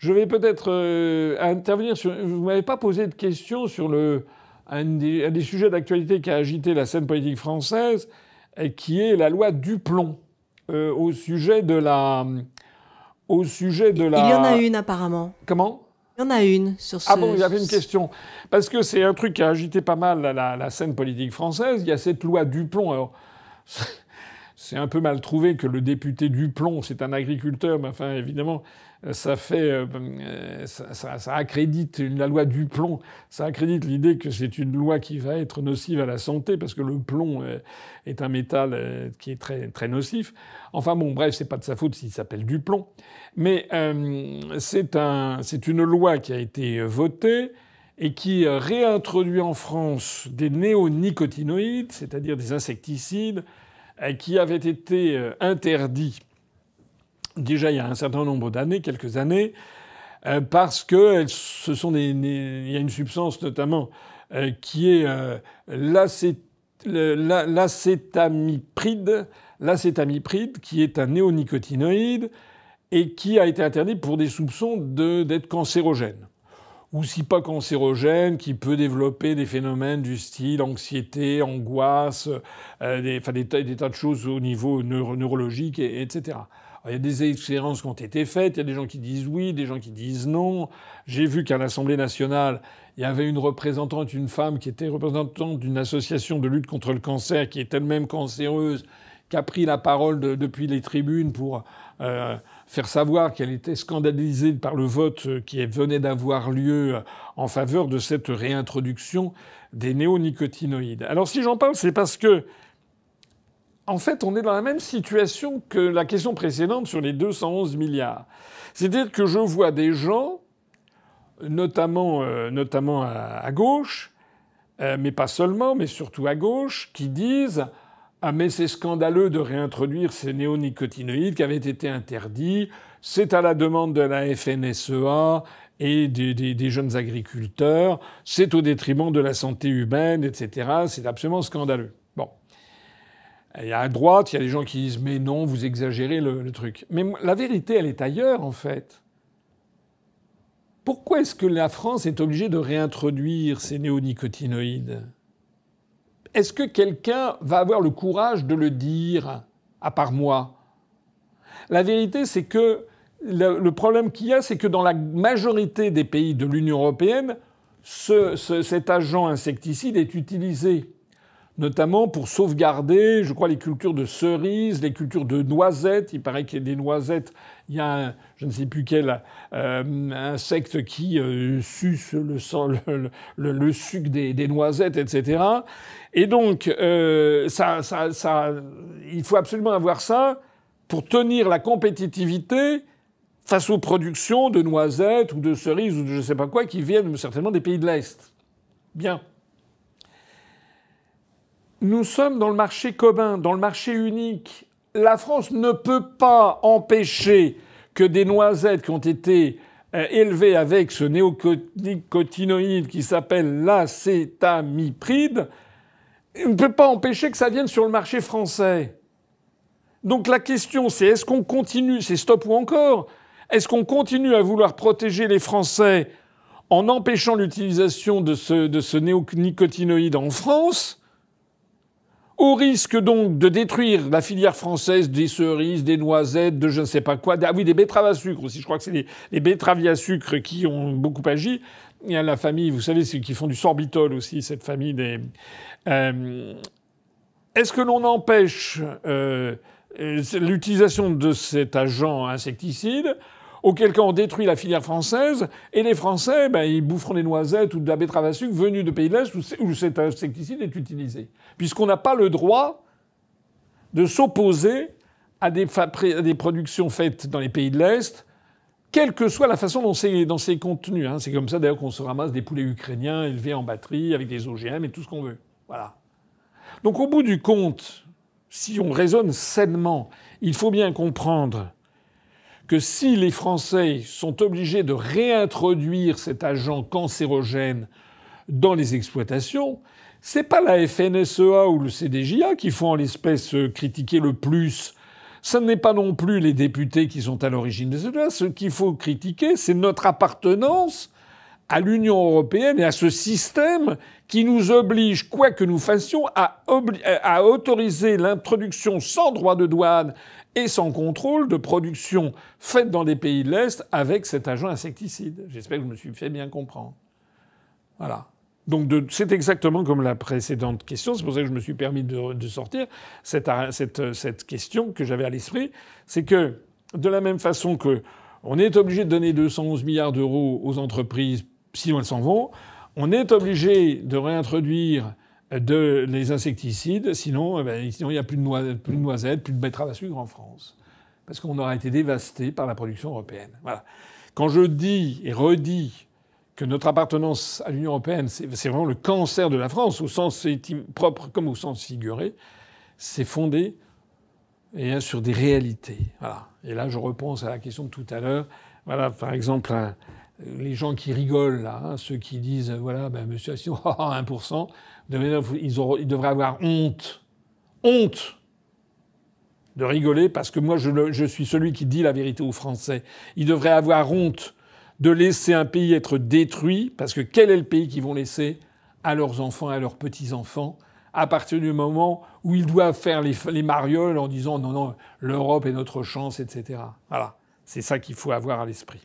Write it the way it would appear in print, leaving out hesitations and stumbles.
Je vais peut-être intervenir sur... Vous m'avez pas posé de questions sur un des sujets d'actualité qui a agité la scène politique française, qui est la loi Duplon, au sujet de la... Il y en a une apparemment. Comment ? Il y en a une sur ce... Ah bon, il y avait une question. Parce que c'est un truc qui a agité pas mal la scène politique française. Il y a cette loi Duplon. Alors, c'est un peu mal trouvé que le député Duplon, c'est un agriculteur, mais enfin, évidemment, ça fait... ça accrédite la loi Duplon. Ça accrédite l'idée que c'est une loi qui va être nocive à la santé, parce que le plomb est un métal qui est très, très nocif. Enfin bon, bref, c'est pas de sa faute s'il s'appelle Duplon. Mais c'est une loi qui a été votée et qui réintroduit en France des néonicotinoïdes, c'est-à-dire des insecticides, qui avaient été interdits déjà il y a un certain nombre d'années, quelques années, parce que ce sont il y a une substance notamment qui est l'acétamipride, qui est un néonicotinoïde et qui a été interdit pour des soupçons d'être cancérogène. Ou si pas cancérogène, qui peut développer des phénomènes du style anxiété, angoisse, des tas de choses au niveau neurologique, etc. Alors, il y a des expériences qui ont été faites, il y a des gens qui disent oui, des gens qui disent non. J'ai vu qu'à l'Assemblée nationale, il y avait une représentante, une femme qui était représentante d'une association de lutte contre le cancer, qui est elle-même cancéreuse, qui a pris la parole depuis les tribunes pour faire savoir qu'elle était scandalisée par le vote qui venait d'avoir lieu en faveur de cette réintroduction des néonicotinoïdes. Alors si j'en parle, c'est parce que, en fait, on est dans la même situation que la question précédente sur les 211 milliards. C'est-à-dire que je vois des gens, notamment à gauche, mais pas seulement, mais surtout à gauche, qui disent « Ah mais c'est scandaleux de réintroduire ces néonicotinoïdes qui avaient été interdits, c'est à la demande de la FNSEA et des jeunes agriculteurs, c'est au détriment de la santé humaine, etc. C'est absolument scandaleux. » Bon. Et à droite, il y a des gens qui disent « Mais non, vous exagérez le truc. » Mais la vérité, elle est ailleurs, en fait. Pourquoi est-ce que la France est obligée de réintroduire ces néonicotinoïdes ? Est-ce que quelqu'un va avoir le courage de le dire, à part moi ? La vérité, c'est que le problème qu'il y a, c'est que dans la majorité des pays de l'Union européenne, cet agent insecticide est utilisé, notamment pour sauvegarder, je crois, les cultures de cerises, les cultures de noisettes. Il paraît qu'il y a des noisettes. Il y a je ne sais plus quel insecte qui suce le sucre des noisettes, etc. Et donc, il faut absolument avoir ça pour tenir la compétitivité face aux productions de noisettes ou de cerises ou de je ne sais pas quoi qui viennent certainement des pays de l'Est. Bien. Nous sommes dans le marché commun, dans le marché unique. La France ne peut pas empêcher que des noisettes qui ont été élevées avec ce néonicotinoïde qui s'appelle l'acétamipride, ne peut pas empêcher que ça vienne sur le marché français. Donc la question, c'est est-ce qu'on continue, c'est stop ou encore, est-ce qu'on continue à vouloir protéger les Français en empêchant l'utilisation de ce néonicotinoïde en France, au risque donc de détruire la filière française des cerises, des noisettes, de je ne sais pas quoi. Ah oui, des betteraves à sucre aussi. Je crois que c'est les betteraviers à sucre qui ont beaucoup agi. Il y a la famille, vous savez, ceux qui font du sorbitol aussi, cette famille des... Est-ce que l'on empêche l'utilisation de cet agent insecticide, auquel cas on détruit la filière française, et les Français, ils boufferont des noisettes ou de la betterave à sucre venue de pays de l'Est où cet insecticide est utilisé. Puisqu'on n'a pas le droit de s'opposer à des productions faites dans les pays de l'Est, quelle que soit la façon dont c'est contenu. C'est comme ça d'ailleurs qu'on se ramasse des poulets ukrainiens élevés en batterie avec des OGM et tout ce qu'on veut. Voilà. Donc au bout du compte, si on raisonne sainement, il faut bien comprendre que si les Français sont obligés de réintroduire cet agent cancérogène dans les exploitations, c'est pas la FNSEA ou le CDJA qui font en l'espèce critiquer le plus Ce n'est pas non plus les députés qui sont à l'origine de cela. Ce qu'il faut critiquer, c'est notre appartenance à l'Union européenne et à ce système qui nous oblige, quoi que nous fassions, à autoriser l'introduction sans droit de douane et sans contrôle de production faite dans les pays de l'Est avec cet agent insecticide. J'espère que je me suis fait bien comprendre. Voilà. Donc c'est exactement comme la précédente question. C'est pour ça que je me suis permis de sortir cette question que j'avais à l'esprit. C'est que de la même façon que on est obligé de donner 211 milliards d'euros aux entreprises, sinon elles s'en vont, on est obligé de réintroduire les insecticides, sinon il n'y a plus de noisettes, plus de betteraves à sucre en France. Parce qu'on aura été dévasté par la production européenne. Voilà. Quand je dis et redis que notre appartenance à l'Union européenne, c'est vraiment le cancer de la France, au sens propre comme au sens figuré, c'est fondé sur des réalités. Voilà. Et là, je repense à la question de tout à l'heure. Voilà, par exemple, les gens qui rigolent, là, ceux qui disent, voilà, monsieur Asselineau, 1%, ils devraient avoir honte de rigoler, parce que moi, je suis celui qui dit la vérité aux Français. Ils devraient avoir honte de laisser un pays être détruit, parce que quel est le pays qu'ils vont laisser à leurs enfants, à leurs petits-enfants, à partir du moment où ils doivent faire les marioles en disant non, l'Europe est notre chance, etc. Voilà. C'est ça qu'il faut avoir à l'esprit.